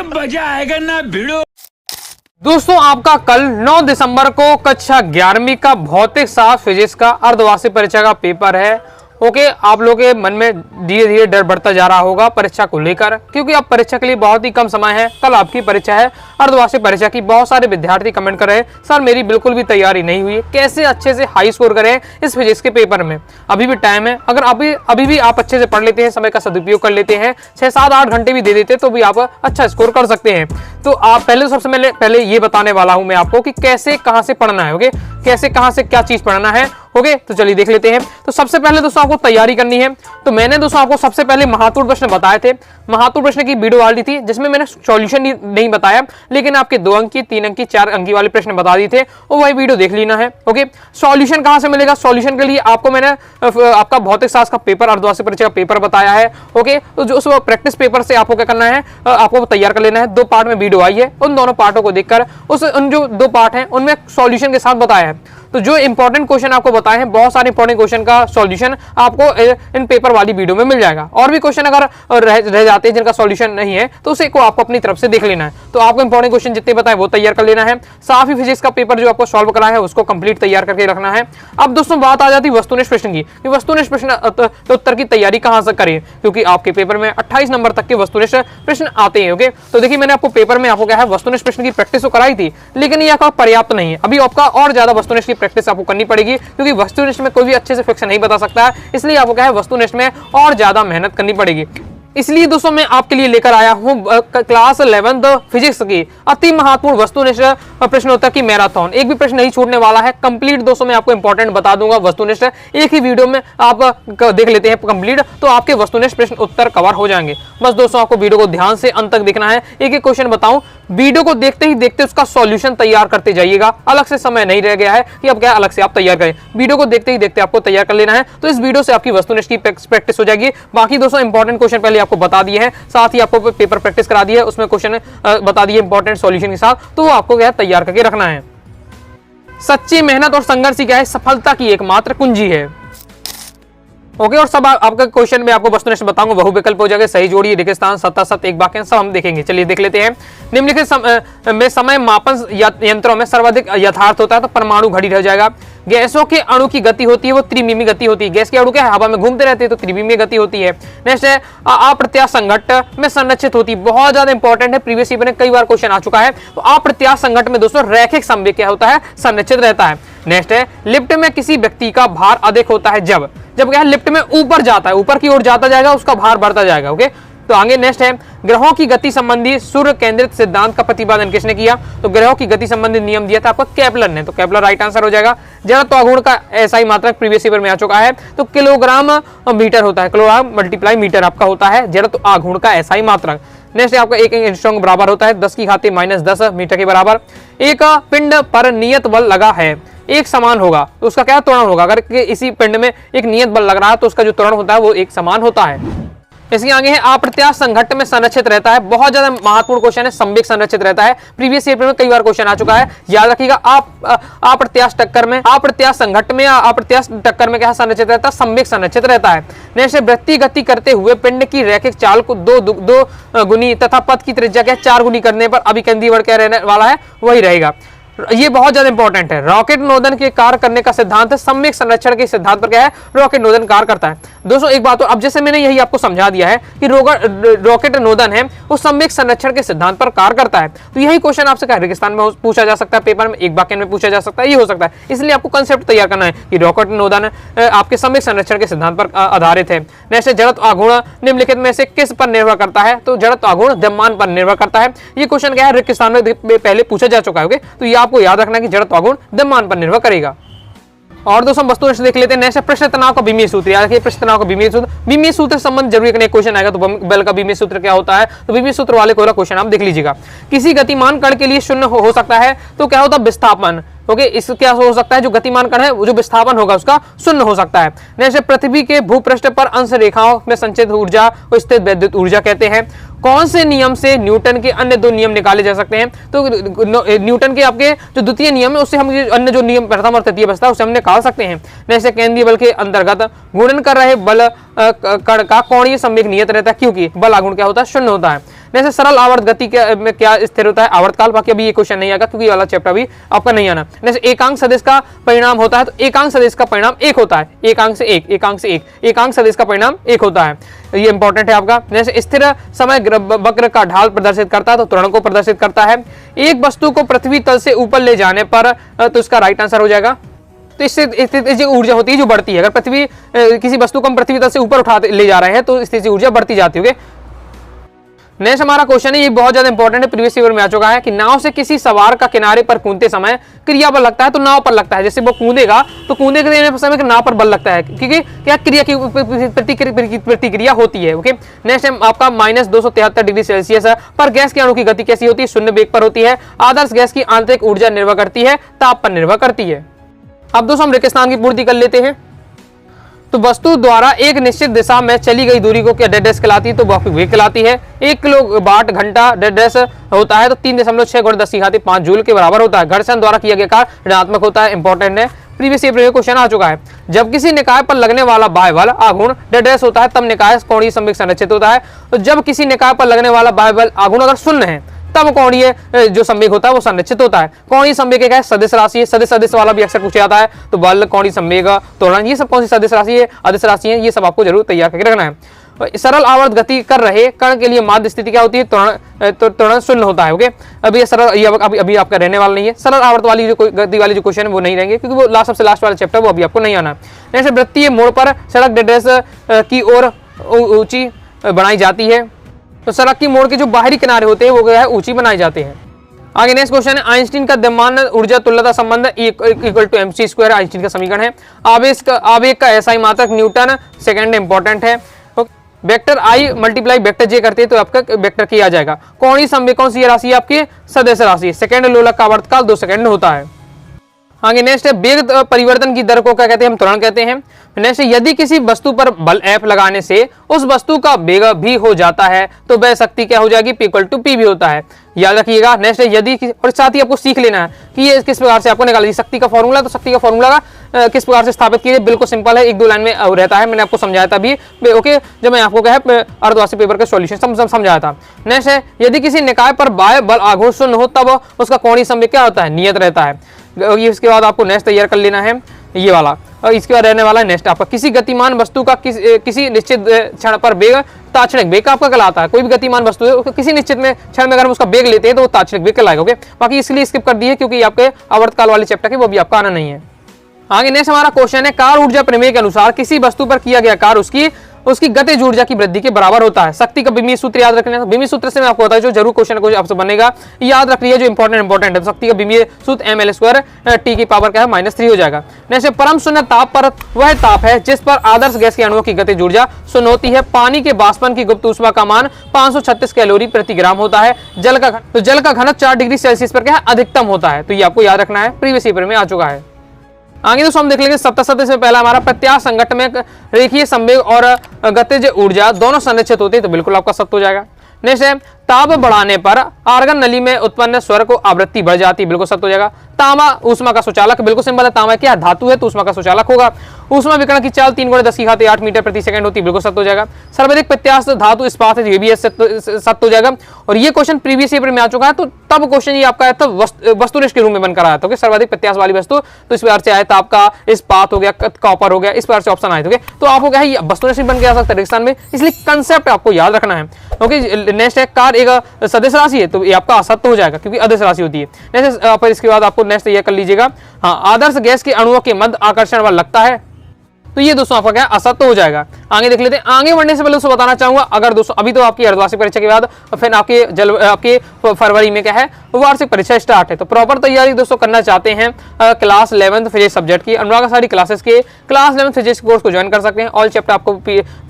मजा आएगा ना भिड़ो। दोस्तों आपका कल 9 दिसंबर को कक्षा 11वीं का भौतिक शास्त्र फिजिक्स का अर्धवार्षिक परीक्षा का पेपर है। ओके, आप लोगों के मन में धीरे धीरे डर बढ़ता जा रहा होगा परीक्षा को लेकर, क्योंकि अब परीक्षा के लिए बहुत ही कम समय है। कल आपकी परीक्षा है, अर्धवार्षिक परीक्षा की। बहुत सारे विद्यार्थी कमेंट कर रहे हैं सर मेरी बिल्कुल भी तैयारी नहीं हुई है, कैसे अच्छे से हाई स्कोर करें इस फिजिक्स के पेपर में। अभी भी टाइम है, अगर अभी भी आप अच्छे से पढ़ लेते हैं, समय का सदुपयोग कर लेते हैं, 6, 7, 8 घंटे भी दे देते तो भी आप अच्छा स्कोर कर सकते हैं। तो आप सबसे पहले ये बताने वाला हूं मैं आपको कि कैसे कहां से पढ़ना है। ओके, कैसे कहां से क्या चीज पढ़ना है। ओके, तो चलिए देख लेते हैं। तो सबसे पहले दोस्तों आपको तैयारी करनी है। तो मैंने दोस्तों आपको सबसे पहले महत्वपूर्ण प्रश्न बताए थे। महत्वपूर्ण प्रश्न की वीडियो डाली थी जिसमें मैंने सॉल्यूशन नहीं बताया, लेकिन आपके 2 अंक की, 3 अंक की, 4 अंक वाले प्रश्न बता दिए थे, वो वही वीडियो देख लेना है। ओके, सॉल्यूशन कहां से मिलेगा? सॉल्यूशन के लिए आपको मैंने आपका भौतिक शास्त्र का पेपर, अर्धवार्षिक परीक्षा का पेपर बताया है। ओके, तो जो उस प्रैक्टिस पेपर से आपको क्या करना है, आपको तैयार कर लेना है। 2 पार्ट में वीडियो आई है, उन दोनों पार्टों को देखकर उन जो 2 पार्ट हैं उनमें सॉल्यूशन के साथ बताया है। तो जो इंपॉर्टेंट क्वेश्चन आपको बताए हैं, बहुत सारे इंपॉर्टेंट क्वेश्चन का सॉल्यूशन आपको इन पेपर वाली वीडियो में मिल जाएगा। और भी क्वेश्चन अगर रह जाते हैं जिनका सॉल्यूशन नहीं है तो उसे को आपको अपनी तरफ से देख लेना है। तो आपको इंपॉर्टेंट क्वेश्चन जितने बताए वो तैयार कर लेना है। साथ ही फिजिक्स का पेपर जो आपको सॉल्व करा है उसको कंप्लीट तैयार करके रखना है। अब दोस्तों बात आ जाती है वस्तुनिष्ठ प्रश्न की, कि वस्तुनिष्ठ प्रश्न उत्तर की तैयारी कहां से करें, क्योंकि आपके पेपर में 28 नंबर तक के वस्तुनिष्ठ प्रश्न आते हैं। ओके, तो देखिए मैंने आपको पेपर में आपको क्या है वस्तुनिष्ठ प्रश्न की प्रैक्टिस तो कराई थी, लेकिन ये आपका पर्याप्त नहीं है। अभी आपका और ज्यादा वस्तुनिष्ठ की प्रैक्टिस आपको करनी पड़ेगी, क्योंकि वस्तुनिष्ठ में कोई भी अच्छे से फिक्स नहीं बता सकता है, इसलिए आपको क्या है वस्तुनिष्ठ में और ज्यादा मेहनत करनी पड़ेगी। इसलिए दोस्तों मैं आपके लिए लेकर आया हूं क्लास 11th फिजिक्स की अति महत्वपूर्ण वस्तुनिष्ठ प्रश्नोत्तर की मैराथन। एक भी प्रश्न नहीं छूटने वाला है। कंप्लीट दोस्तों मैं आपको इंपॉर्टेंट बता दूंगा वस्तुनिष्ठ, एक ही वीडियो में आप देख लेते हैं कंप्लीट, तो आपके वस्तुनिष्ठ प्रश्न उत्तर कवर हो जाएंगे। बस दोस्तों आपको वीडियो को ध्यान से अंत तक देखना है। एक एक क्वेश्चन बताऊं, वीडियो को देखते ही देखते उसका सॉल्यूशन तैयार करते जाइएगा। अलग से समय नहीं रह गया है कि अब क्या अलग से आप तैयार करें, वीडियो को देखते ही देखते आपको तैयार कर लेना है। तो इस वीडियो से आपकी वस्तुनिष्ठ की प्रैक्टिस हो जाएगी। बाकी दोस्तों इंपॉर्टेंट क्वेश्चन पहले आपको बता दिए हैं, साथ ही आपको पेपर प्रैक्टिस करा दिया है, उसमें क्वेश्चन बता दिए इंपॉर्टेंट सॉल्यूशन के साथ, तो वो आपको क्या तैयार करके रखना है। सच्ची मेहनत और संघर्ष ही क्या है सफलता की एकमात्र कुंजी है। ओके, और सब आपका क्वेश्चन में आपको वस्तुनिष्ठ बताऊंगा, बहु विकल्प हो जाएगा, सही जोड़ी, रेगिस्तान, सत्ता, सत, एक वाक्य, सब हम देखेंगे। चलिए देख लेते हैं। निम्नलिखित में समय मापन यंत्रों में सर्वाधिक यथार्थ होता है, तो परमाणु घड़ी रह जाएगा। गैसों के अणु की गति होती है वो त्रिमिमी गति होती है। गैस के अणु क्या है हवा में घूमते रहते हैं, तो त्रिमिमी गति होती है। नेक्स्ट है अप्रत्यास्थ संघट्ट में संरक्षित होती है, बहुत ज्यादा इंपॉर्टेंट है, प्रीवियस ईयर में कई बार क्वेश्चन आ चुका है। तो अप्रत्यास्थ संघट्ट में दोस्तों रैखिक संवेग क्या होता है, संरक्षित रहता है। नेक्स्ट है लिफ्ट में किसी व्यक्ति का भार अधिक होता है जब क्या है लिफ्ट में ऊपर जाता है, ऊपर की ओर जाता जाएगा, उसका भार बढ़ता जाएगा। ओके, तो आगे नेक्स्ट है ग्रहों की गति संबंधी सूर्य केंद्रित सिद्धांत का प्रतिपादन किसने किया, तो ग्रहों की गति संबंधी नियम दिया था आपको केपलर ने, तो केपलर राइट आंसर हो जाएगा। जड़त्व आघूर्ण का एसआई मात्रक प्रीवियस ईयर में आ चुका है, तो किलोग्राम मीटर होता है, किलोग्राम मल्टीप्लाई मीटर आपका होता है जड़त्व आघूर्ण का एसआई मात्रक। नेक्स्ट है आपका 1 एंगस्ट्रॉम बराबर होता है 10 की घात -10 मीटर के बराबर। एक पिंड पर नियत बल लगा है, एक समान होगा, तो उसका क्या त्वरण होगा, अगर इसी पिंड में एक नियत बल लग रहा है तो उसका जो त्वरण होता है वो एक समान होता है। इसके आगे है अप्रत्यास्थ संघट्ट में संरक्षित रहता है, बहुत ज्यादा महत्वपूर्ण क्वेश्चन है, संवेग संरक्षित रहता है, प्रीवियस ईयर में कई बार क्वेश्चन आ चुका है, याद रखिएगा। अप्रत्यास्थ टक्कर में, अप्रत्यास्थ संघट्ट में या अप्रत्यास्थ टक्कर में क्या संरक्षित रहता है, संवेग संरक्षित रहता है। नेक्स्ट वृत्तीय गति करते हुए पिंड की रैखिक चाल को दो गुनी तथा पथ की त्रिज्या क्या 4 गुनी करने पर अभिकेंद्रीय क्या रहने वाला है, वही रहेगा। ये बहुत ज्यादा इंपॉर्टेंट है। रॉकेट नोदन के कार्य करने का सिद्धांत है, सम्यक संरक्षण के सिद्धांत पर क्या है, रॉकेट नोदन कार्य करता है। दोस्तों एक बात, तो अब जैसे मैंने यही आपको समझा दिया है कि रॉकेट नोदन है वो सम्यक संरक्षण के सिद्धांत पर कार्य करता है, तो यही क्वेश्चन आपसे क्या रेगिस्तान में पूछा जा सकता है, पेपर में एक वाक्य में पूछा जा सकता है, ये हो सकता है। इसलिए आपको कंसेप्ट तैयार करना है कि रॉकेट नोदन आपके सम्यक संरक्षण के सिद्धांत पर आधारित है। नेक्स्ट जड़त्व आघूर्ण निम्नलिखित में से किस पर निर्भर करता है, तो जड़त्व आघूर्ण द्रव्यमान पर निर्भर करता है। ये क्वेश्चन क्या है रेगिस्तान में पहले पूछा जा चुका है, तो ये आपको याद रखना है कि जड़त्व आघूर्ण द्रव्यमान पर निर्भर करेगा। और दोस्तों वस्तुनिष्ठ देख लेते हैं। नेक्स्ट प्रश्न तनाव का बीमीय सूत्र, याद रखिए प्रश्न तनाव का बीमीय सूत्र संबंध जरूरी करने क्वेश्चन आएगा, तो बल का बीमीय सूत्र क्या होता है, तो बीमीय सूत्र वाले कोई क्वेश्चन आप देख लीजिएगा। किसी गतिमान कण के लिए शून्य हो सकता है, तो क्या होता है विस्थापन। ओके, इस क्या हो सकता है, जो गतिमान कण है वो जो विस्थापन होगा उसका शून्य हो सकता है। नेक्स्ट पृथ्वी के भूपृष्ठ पर अंश रेखाओं में संचित ऊर्जा को स्थित वैद्युत ऊर्जा कहते हैं। कौन से नियम से न्यूटन के अन्य दो नियम निकाले जा सकते हैं? तो न्यूटन के आपके जो द्वितीय नियम है उससे हम अन्य जो नियम प्रथम और तृतीय बचता है उसे हम निकाल सकते हैं। जैसे केंद्रीय बल के अंतर्गत गुणन कर रहे बल कण का कोणीय संवेग नियत रहता है, क्योंकि बल आघूर्ण क्या होता है? शून्य होता है। जैसे सरल आवर्त गति में क्या स्थिर होता है? आवर्तकाल। बाकी अभी ये क्वेश्चन नहीं आएगा क्योंकि ये वाला चैप्टर भी आपका नहीं आना। जैसे एकांक सदिश का परिणाम होता है, तो एकांक सदिश का परिणाम एक होता है, एकांक से एक, एकांक से एक, एकांक सदिश का परिणाम एक होता है, ये इंपॉर्टेंट है आपका। जैसे स्थिर समय वक्र का ढाल प्रदर्शित करता है तो त्वरण को प्रदर्शित करता है। एक वस्तु को पृथ्वी तल से ऊपर ले जाने पर तो इसका राइट आंसर हो जाएगा। तो इससे जो ऊर्जा होती है जो बढ़ती है, अगर पृथ्वी किसी वस्तु को हम पृथ्वी तल से ऊपर उठा ले जा रहे हैं तो इससे ऊर्जा बढ़ती जाती है। नेक्स्ट हमारा क्वेश्चन है, ये बहुत ज्यादा इंपॉर्टेंट है, प्रीवियस ईयर में आ चुका है कि नाव से किसी सवार का किनारे पर कूदते समय क्रिया बल लगता है तो नाव पर लगता है। जैसे वो कूदेगा तो कूदने के समय नाव पर बल लगता है, क्योंकि क्या क्रिया की प्रतिक्रिया होती है। ओके, नेक्स्ट आपका -273 डिग्री सेल्सियस पर गैस के अणु की गति कैसी होती है? शून्य वेग पर होती है। आदर्श गैस की आंतरिक ऊर्जा निर्भर करती है, ताप पर निर्भर करती है। अब दोस्तों हम रेगिस्तान की पूर्ति कर लेते हैं। तो वस्तु द्वारा एक निश्चित दिशा में चली गई दूरी को क्या डेड रेस कहलाती है? तो वह वेग कहलाती है। 1 किलोवाट घंटा डेड रेस होता है तो 3.6 × 10⁵ जूल के बराबर होता है। घर्षण द्वारा किया गया कार्य ऋणात्मक होता है, इंपॉर्टेंट है, प्रीवियस ईयर में क्वेश्चन आ चुका है। जब किसी निकाय पर लगने वाला बाह्य बल आघूर्ण डेड रेस होता है तब निकाय कोणीय संवेग संरक्षित होता है। तो जब किसी निकाय पर लगने वाला बाह्य बल आघूर्ण अगर शून्य है तब कोणीय जो संवेग होता है वो संरक्षित होता है। कोणीय संवेग क्या है? सदिश राशि है, सदिश वाला भी अक्सर पूछा जाता है। तो बल, कोणीय संवेग, त्वरण, ये सब कौन सी सदिश राशि है? अदिश राशि है, ये सब आपको जरूर तैयार करके रखना है। सरल आवर्त गति कर रहे कण के लिए माध्य स्थिति क्या होती है? त्वरण शून्य होता है। ओके, अभी ये सरल अभी आपका रहने वाला नहीं है। सरल आवर्त वाली जो गति वाली जो क्वेश्चन है वो नहीं रहेंगे क्योंकि वो सबसे लास्ट वाला चैप्टर वो अभी आपको नहीं आना। जैसे वृत्तीय मोड़ पर सड़क डेड रेस की ओर ऊंची बनाई जाती है, तो सड़क की मोड़ के जो बाहरी किनारे होते हैं वो क्या है? ऊंची बनाए जाते हैं। आगे नेक्स्ट क्वेश्चन है, आइंस्टीन का द्रव्यमान ऊर्जा तुल्यता संबंध इक्वल टू mc², आइंस्टीन का समीकरण है। आवेग का एसआई मात्रक न्यूटन, सेकंड इंपॉर्टेंट है। वेक्टर आई मल्टीप्लाई वेक्टर जे करते हैं तो आपका वेक्टर किया आ जाएगा। कोणीय संवेग कौन सी राशि है? आपकी सदिश राशि। सेकंड लोलक का आवर्तकाल 2 सेकंड होता है। आगे नेक्स्ट है, वेग परिवर्तन की दर को क्या कहते हैं? हम त्वरण कहते हैं। नेक्स्ट, यदि किसी वस्तु पर बल F लगाने से उस वस्तु का वेग भी हो जाता है तो वह शक्ति क्या हो जाएगी? P = P भी होता है, याद रखिएगा। नेक्स्ट है, यदि और साथ ही आपको सीख लेना है कि ये किस प्रकार से आपको निकाली शक्ति का फॉर्मूला। तो शक्ति का फॉर्मूला का किस प्रकार से स्थापित कीजिए, बिल्कुल सिंपल है, 1-2 लाइन में रहता है, मैंने आपको समझाया था अभी। ओके, जब मैं आपको क्या है अर्धवार्षिक पेपर का सॉल्यूशन समझाया था। नेक्स्ट है, यदि किसी निकाय पर बाह्य बल आघूर्ण शून्य हो तब उसका कोणीय संवेग क्या होता है? नियत रहता है। इसके बाद आपको नेक्स्ट तैयार कर लेना है ये वाला, और इसके बाद रहने वाला है नेक्स्ट आपका, किसी गतिमान वस्तु का किसी निश्चित क्षण पर वेग ताक्षणिक वेग आपका कहलाता है। कोई भी गतिमान वस्तु है किसी निश्चित में क्षण में अगर हम उसका वेग लेते हैं तो वो ताक्षणिक वेग कहलाएगा। ओके, बाकी इसलिए स्किप कर दिए क्योंकि आपके आवर्तकाल वाले चैप्टर के वो भी आपका आना नहीं है। आगे नेक्स्ट हमारा क्वेश्चन है, कार्य ऊर्जा प्रमेय के अनुसार किसी वस्तु पर किया गया कार्य उसकी गतिज ऊर्जा की वृद्धि के बराबर होता है। शक्ति का बीमीय सूत्र याद रखना है। बीमीय सूत्र से मैं आपको बताया जो जरूर क्वेश्चन को आपसे बनेगा, याद रख लिया जो इंपॉर्टेंट है। शक्ति का बीमीय सूत्र ml² t की पावर क्या है? -3 हो जाएगा। नेक्स्ट परम शून्य ताप पर वह ताप है जिस पर आदर्श गैस के अणुओं की गतिज ऊर्जा शून्य होती है। पानी के वाष्पन की गुप्त ऊष्मा का मान 536 कैलोरी प्रति ग्राम होता है। जल का घनत्व 4 डिग्री सेल्सियस पर क्या है? अधिकतम होता है। तो ये आपको याद रखना है, प्रीवियस पेपर में आ चुका है। आगे दोस्तों हम देख लेंगे 77 से पहला हमारा प्रत्यास्थ संघट्ट में रेखीय संवेग और गतिज ऊर्जा दोनों संरक्षित होती है, तो बिल्कुल आपका सत्य हो जाएगा। नेक्स्ट है, ताप बढ़ाने पर आर्गन नली में उत्पन्न स्वर को आवृत्ति बढ़ जाती है, बिल्कुल सत्य हो जाएगा। तांबा ऊष्मा का सुचालक, बिल्कुल सिंपल है, तांबा क्या धातु है तो ऊष्मा का सुचालक होगा। ऊष्मा विकिरण की चाल 3 × 10⁸ मीटर प्रति सेकंड होती है, बिल्कुल सत्य हो जाएगा। सर्वाधिक प्रत्यास्थ धातु इस्पात है, ये भी सत्य हो जाएगा। और ये क्वेश्चन प्रीवियस पेपर में आ चुका है, तो तब क्वेश्चन ये आपका है तब वस्तुनिष्ठ के रूप में बनकर आया था। सर्वाधिक प्रत्यास्थ वाली वस्तु तो इस प्रकार से आया था आपका इस्पात हो गया, कॉपर हो गया, इस प्रकार से ऑप्शन आए थे। तो आपको क्या है वस्तुनिष्ठ बन के आ सकता है रेगिस्तान में, इसलिए कंसेप्ट आपको याद रखना है। ओके, नेक्स्ट है, कार एक सदिश राशि है तो ये आपका असत्य हो जाएगा क्योंकि अदिश राशि होती है। नेक्स्ट इसके बाद आपको नेक्स्ट ये कर लीजिएगा, हाँ, आदर्श गैस के अणुओं के मध्य आकर्षण बल लगता है, तो ये दोस्तों आपका क्या असत्य हो जाएगा। आगे देख लेते हैं। आगे बढ़ने से पहले दोस्तों बताना चाहूंगा, अगर दोस्तों अभी तो आपकी अर्धवार्षिक परीक्षा के बाद फिर आपके फरवरी में क्या है वार्षिक परीक्षा स्टार्ट है, तो प्रॉपर तैयारी दोस्तों करना चाहते हैं क्लास 11th फिजिक्स सब्जेक्ट की अनुराग सारी क्लासेस के क्लास 11th फिजिक्स कोर्स को ज्वाइन कर सकते हैं। ऑल चैप्टर आपको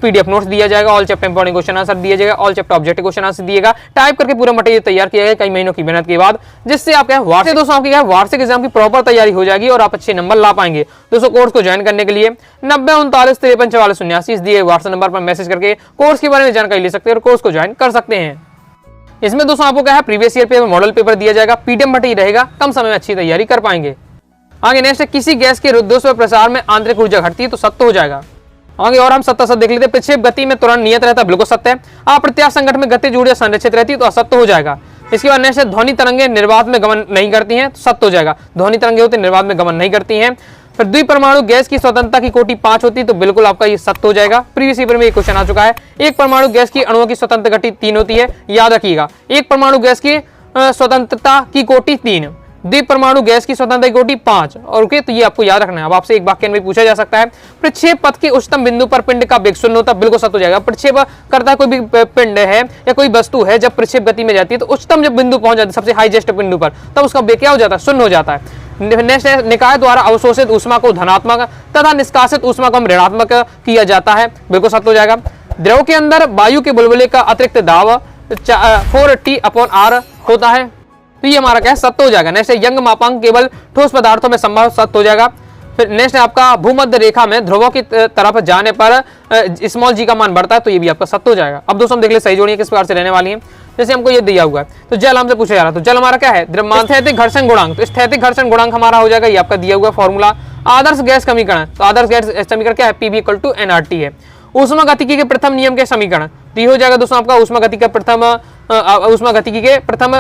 पीडीएफ नोट्स दिया जाएगा, all chapter important question answer दिया जाएगा, all chapter objective question answer दिएगा, टाइप करके पूरा मटेरियल तैयार किया जाएगा कई महीनों की मेहनत के बाद, जिससे आप क्या वार्षिक दोस्तों आपकी क्या वार्षिक एग्जाम की प्रॉपर तैयारी हो जाएगी और आप अच्छे नंबर ला पाएंगे। दोस्तों कोर्स को ज्वाइन करने के लिए 90 39 53 44 79 इस दिए व्हाट्सएप नंबर पर मैसेज करके कोर्स के बारे में जानकारी ले सकते हैं और कोर्स को ज्वाइन कर सकते हैं। इसमें दोस्तों आपको क्या है, previous year paper model paper दिया जाएगा, पीडीएम भट्टी रहेगा, कम समय में अच्छी तैयारी कर पाएंगे। आगे नेक्स्ट है, किसी गैस के रुद्धोष्म प्रसार में आंतरिक ऊर्जा घटती है तो सत्य हो जाएगा। आगे और हम सत्य सत्य देख लेते हैं। प्रक्षेप गति में तुरंत नियत रहता है, बिल्कुल सत्य है। अप्रत्याश संगठन में गतिज ऊर्जा संरक्षित रहती है तो असत्य हो जाएगा। इसके बाद नेक्स्ट है, ध्वनि तरंगे निर्वात में गमन नहीं करती हैं तो सत्य हो जाएगा। ध्वनि तरंगे होती है, निर्वात में गमन नहीं करती हैं। फिर द्विपरमाणु गैस की स्वतंत्रता की कोटि 5 होती है तो बिल्कुल आपका ये सत्य हो जाएगा। प्रीवियस पेपर में ये क्वेश्चन आ चुका है। एक परमाणु गैस की अणुओं की स्वतंत्र गति 3 होती है, याद रखिएगा। एक परमाणु गैस की स्वतंत्रता की कोटि 3, द्विपरमाणु गैस की स्वतंत्रता की कोटि 5। और ओके, तो ये आपको याद रखना है। अब आपसे एक वाक्य में पूछा जा सकता है, प्रक्षेप पथ के उच्चतम बिंदु पर पिंड का वेग 0 होता है, बिल्कुल सत्य हो जाएगा। प्रक्षेप करता है कोई भी पिंड है या कोई वस्तु है, जब प्रक्षेप गति में जाती है तो उच्चतम जब बिंदु पहुंच जाती है, सबसे हाईएस्ट बिंदु पर, तब उसका वेग क्या हो जाता है, 0 हो जाता है। नेक्स्ट है, निकाय द्वारा अवशोषित ऊष्मा को धनात्मक तथा निष्कासित ऊष्मा को ऋणात्मक किया जाता है, बिल्कुल सत्य हो जाएगा। द्रव के अंदर वायु के बुलबुले का अतिरिक्त दाब 4T/R होता है, तो ये हमारा क्या है, सत्य हो जाएगा। नेक्स्ट है, यंग मापांक केवल ठोस पदार्थों में संभव, सत्य हो जाएगा। फिर नेक्स्ट है आपका, भूमध्य रेखा में ध्रुवों की तरफ जाने पर स्मॉल जी का मान बढ़ता है, तो ये भी आपका सत्य हो जाएगा। अब दोस्तों हम देख ले सही जोड़ियां किस प्रकार से रहने वाली हैं। जैसे हमको ये दिया हुआ है, तो जल हमसे पूछा जा रहा है, तो जल हमारा क्या है, द्रव्यमान। स्थैतिक घर्षण गुणांक, तो स्थैतिक घर्षण गुणांक हमारा हो जाएगा, ये आपका दिया हुआ फॉर्मूला। आदर्श गैस समीकरण, तो आदर्श गैस समीकरण क्या है, PV = nRT है। ऊष्मा गतिकी के प्रथम नियम के समीकरण, तो ये हो जाएगा दोस्तों आपका ऊष्मा गतिकी के प्रथम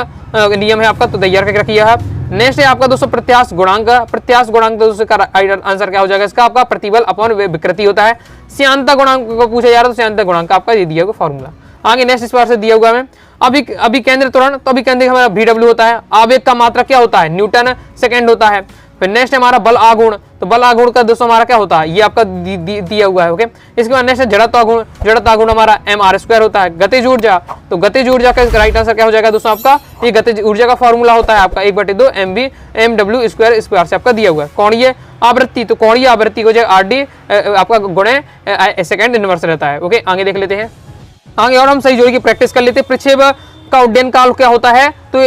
नियम है आपका, तो तैयार करके रखिए आप। नेक्स्ट है आपका दोस्तों प्रत्यास्थ गुणांक। प्रत्यास्थ गुणांक दोस्तों का आंसर क्या हो जाएगा इसका, आपका प्रतिबल अपॉन विकृति होता है। श्यानता गुणांक को पूछा जा रहा है, तो श्यानता गुणांक आपका ये दिया हुआ फॉर्मूला। आगे नेक्स्ट इस बार से दिया हुआ है, अभी केंद्र त्वरण, तो अभी केंद्र हमारा VW होता है। आवेग का मात्रक क्या होता है, न्यूटन सेकंड होता है। फिर नेक्स्ट हमारा बल आघूर्ण, तो बल आघूर्ण का दोस्तों हमारा क्या होता है, ये आपका दिया हुआ है। ओके, इसके बाद नेक्स्ट जड़त्व आघूर्ण, जड़त्व आघूर्ण हमारा mr² होता है। गतिज ऊर्जा, तो गतिज ऊर्जा का राइट आंसर क्या हो जाएगा दोस्तों आपका, ये गतिज ऊर्जा का फॉर्मूला होता है आपका 1/2 mv/mw² से आपका दिया हुआ है। कोणीय आवृत्ति, तो कोणीय आवृत्ति हो जाएगा RD आपका गुणे सेकंड इनवर्स रहता है। ओके, आगे देख लेते हैं। आगे और हम सही जोड़ी की प्रैक्टिस कर लेते हैं। प्रक्षेप का उड्डयन काल क्या होता है, तो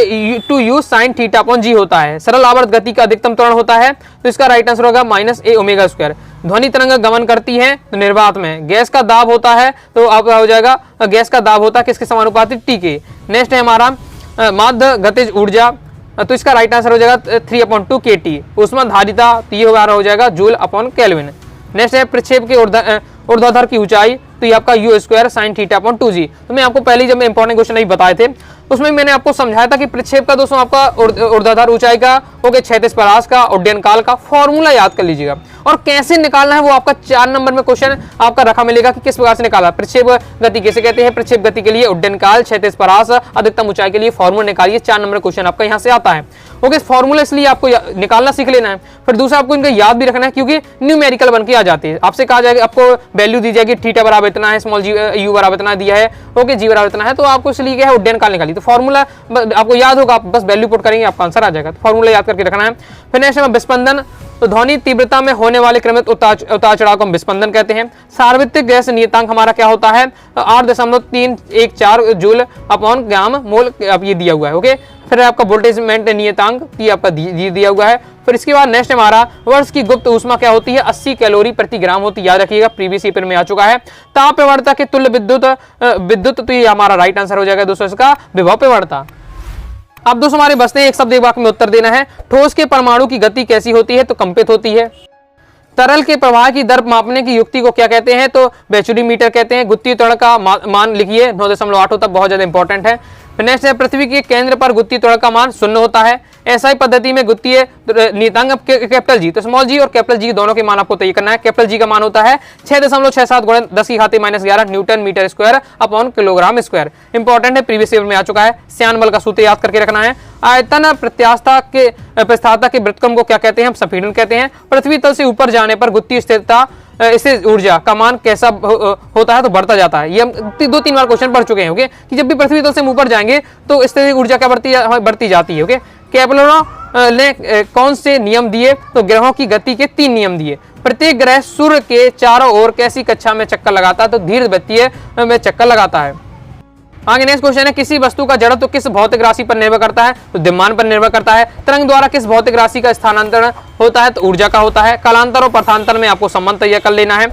टू यू sin θ/g होता है। सरल आवर्त गति का अधिकतम त्वरण होता है, तो इसका राइट आंसर होगा -a⍵²। ध्वनि तरंग गमन करती है तो निर्वात में। गैस का दाब होता है, तो आपका हो जाएगा, गैस का दाब होता है किसके समानुपाती, T के। नेक्स्ट है हमारा माध्य गतिज ऊर्जा, तो इसका राइट आंसर हो जाएगा 3/2 kT। ऊष्मा धारिता, तो ये हो जाएगा Joule/Kelvin। नेक्स्ट है प्रक्षेप के ऊर्ध्वाधर की ऊंचाई, तो ये आपका u² sin θ/2g। तो मैं आपको पहले जब मैं इंपॉर्टेंट क्वेश्चन नहीं बताए थे, उसमें मैंने आपको समझाया था कि प्रक्षेप का दोस्तों आपका ऊर्ध्वाधर ऊंचाई का, ओके, क्षैतिज परास का, उड्डयन काल का फॉर्मूला याद कर लीजिएगा। और कैसे निकालना है वो आपका 4 नंबर में क्वेश्चन आपका रखा मिलेगा कि किस प्रकार से निकाला। प्रक्षेप गति किसे कहते हैं, प्रक्षेप गति के लिए उड्डयन काल, क्षैतिज परास, अधिकतम ऊंचाई के लिए फॉर्मूला निकालिए। 4 नंबर क्वेश्चन आपका यहाँ से आता है। ओके, फॉर्मूला इसलिए आपको निकालना सीख लेना है। फिर दूसरा आपको इनका याद भी रखना है, क्योंकि न्यूमेरिकल बन के आ जाते हैं। आपसे कहा जाएगा, आपको वैल्यू दी जाएगी, थीटा बराबर इतना है, स्मॉल जी u बराबर इतना दिया है, ओके, जी बराबर इतना है, तो आपको इसलिए क्या है, उड्डयन काल निकालिए। तो फॉर्मूला आपको याद होगा, आप बस वैल्यू पुट करेंगे, आपका आंसर आ जाएगा। तो फॉर्मूला याद करके रखना है। फिर नेक्स्ट है विस्पंदन, तो ध्वनि तीव्रता में होने वाले क्रमिक उतार चढ़ाव को हम विस्पंदन कहते हैं। सार्वत्रिक गैस नियतांक हमारा क्या होता है, 8.314 जूल/ग्राम/मोल, अब ये दिया हुआ है। ओके, फिर आपका वोल्टेज नियतांक, ये आपका दिया हुआ है। फिर इसके बाद नेक्स्ट हमारा वर्ष की गुप्त ऊष्मा क्या होती है, 80 कैलोरी प्रति ग्राम होती है, याद रखिएगा, प्रीवियस पेपर में आ चुका है। ताप प्रवणता के तुल्य विद्युत, तो ये हमारा राइट आंसर हो जाएगा दोस्तों इसका, विभव प्रवणता। अब दोस्तों हमारे बचते हैं एक शब्द एक वाक्य में उत्तर देना है। ठोस के परमाणु की गति कैसी होती है, तो कंपित होती है। तरल के प्रवाह की दर मापने की युक्ति को क्या कहते हैं, तो बैचुरीमीटर कहते हैं। गुत्तीय त्वरण का मान लिखिए, 9.8 होता है, बहुत ज्यादा इंपॉर्टेंट है। नेक्स्ट है पृथ्वी के केंद्र पर गुत्तीय त्वरण का मान 0 होता है। एसआई पद्धति में गुत्तीय नियतांक कैपिटल जी, तो स्मॉल जी और कैपिटल जी दोनों के मान आपको तय करना है। कैपिटल जी का मान होता है 6.67 × 10⁻⁻11 newton metre square upon kilogram square. Important है, प्रीवियस पेपर में आ चुका है। श्यान बल का सूत्र याद करके रखना है। आयतन प्रत्यास्थता के व्युत्क्रम को क्या कहते हैं, हम संपीड़न कहते हैं। पृथ्वी तल से ऊपर जाने पर गुत्तीय स्थिरता इससे ऊर्जा का मान कैसा होता है, तो बढ़ता जाता है। ये हम 2-3 बार क्वेश्चन पढ़ चुके हैं। ओके, कि जब भी पृथ्वी तल से ऊपर जाएंगे तो स्थितिक ऊर्जा क्या बढ़ती जाती है। ओके, केपलर ने कौन से नियम दिए, तो ग्रहों की गति के 3 नियम दिए। प्रत्येक ग्रह सूर्य के चारों ओर कैसी कक्षा में चक्कर लगाता है, तो दीर्घवृत्तीय में चक्कर लगाता है। आगे नेक्स्ट क्वेश्चन है, किसी वस्तु का जड़त्व किस भौतिक राशि पर निर्भर करता है, तो द्रव्यमान पर निर्भर करता है। तरंग द्वारा किस भौतिक राशि का स्थानांतरण होता है, तो ऊर्जा का होता है। कालांतर और पथांतर में आपको संबंध तैयार कर लेना है।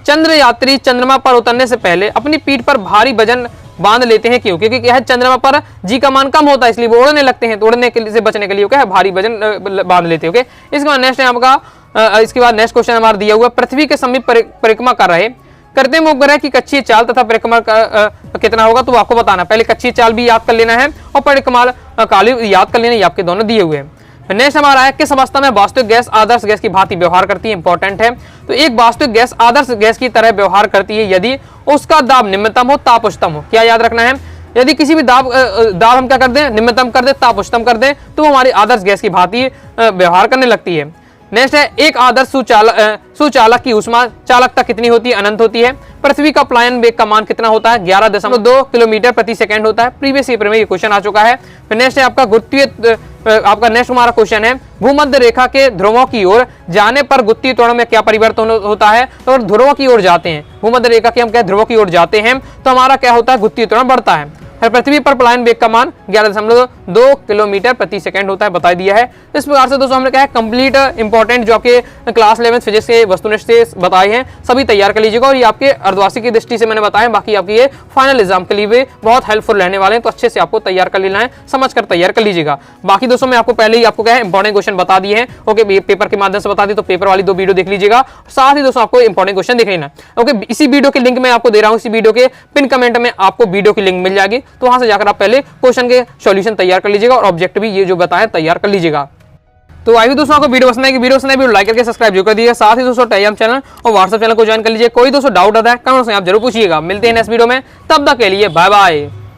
चंद्र यात्री चंद्रमा पर उतरने से पहले अपनी पीठ पर भारी वजन बांध लेते हैं क्यों? क्योंकि क्या है, चंद्रमा पर जी का मान कम होता है, इसलिए वो उड़ने लगते हैं। तो उड़ने के लिए से बचने के लिए क्या है, भारी वजन बांध लेते हैं। ओके, इसके बाद नेक्स्ट है आपका, इसके बाद नेक्स्ट क्वेश्चन हमारा दिया हुआ, पृथ्वी के समीप परिक्रमा कर रहे कृत्रिम उपग्रह की कक्षीय चाल तथा परिक्रमा कितना होगा, तो आपको बताना। पहले कक्षीय चाल भी याद कर लेना है और परिक्रमा काल याद कर लेना, ये आपके दोनों दिए हुए हैं। नेक्स्ट हमारा है, किस अवस्था में वास्तविक गैस आदर्श गैस की भांति व्यवहार करती है? इंपॉर्टेंट है। तो एक वास्तविक गैस आदर्श गैस की तरह व्यवहार करती है यदि उसका दाब निम्नतम हो, ताप उच्चतम हो। क्या याद रखना है? यदि किसी भी दाब हम क्या कर दें, निम्नतम कर दें, ताप उच्चतम कर दें, तो हमारी आदर्श गैस की भांति व्यवहार करने लगती है। नेक्स्ट है, एक आदर्श सुचालक की ऊष्मा चालकता कितनी होती है? अनंत होती है। पृथ्वी का प्लायन वेग का मान कितना होता है? 11.2 किलोमीटर प्रति सेकंड होता है। प्रीवियस ईयर में ये क्वेश्चन आ चुका है। नेक्स्ट है आपका गुरुत्वीय, आपका नेक्स्ट हमारा क्वेश्चन है, भूमध्य रेखा के ध्रुवों की ओर जाने पर गुरुत्वीय त्वरण में क्या परिवर्तन होता है? तो अगर ध्रुवों की ओर जाते हैं, भूमध्य रेखा के हम क्या ध्रुवों की ओर जाते हैं, तो हमारा क्या होता है, गुरुत्वीय त्वरण बढ़ता है। पृथ्वी पर प्लायन वेग का मान 11.2 किलोमीटर प्रति सेकंड होता है, बता दिया है। इस प्रकार से दोस्तों हमने क्या है, कंप्लीट इंपॉर्टेंट जो आपके क्लास 11 फिजिक्स के वस्तुनिष्ठ से बताए हैं सभी तैयार कर लीजिएगा। और ये आपके अर्धवार्षिक की दृष्टि से मैंने बताया, बाकी आपके ये फाइनल एग्जाम के लिए भी बहुत हेल्पफुल रहने वाले हैं, तो अच्छे से आपको तैयार कर लेना है, समझ कर तैयार कर लीजिएगा। बाकी दोस्तों मैं आपको पहले ही आपको क्या है, इंपॉर्टेंट क्वेश्चन बता दिए हैं। ओके, पेपर के माध्यम से बता दी, तो पेपर वाली 2 वीडियो देख लीजिएगा, साथ ही दोस्तों आपको इंपॉर्टेंट क्वेश्चन देख लेना। ओके, इसी वीडियो के लिंक मैं आपको दे रहा हूँ, इसी वीडियो के पिन कमेंट में आपको वीडियो की लिंक मिल जाएगी, तो वहां से जाकर आप पहले क्वेश्चन के सॉल्यूशन तैयार कर लीजिएगा और ऑब्जेक्ट भी ये जो बताएं तैयार कर लीजिएगा। तो आई दोस्तों आपको वीडियो पसंद आएगी, वीडियो लाइक करके सब्सक्राइब जरूर कर दीजिएगा। साथ ही दोस्तों टेलीग्राम चैनल और व्हाट्सएप चैनल को ज्वाइन कर लीजिए। कोई दोस्तों डाउट आता है कमेंट में आप जरूर पूछिएगा। मिलते हैं नेक्स्ट वीडियो में, तब तक के लिए बाय बाय।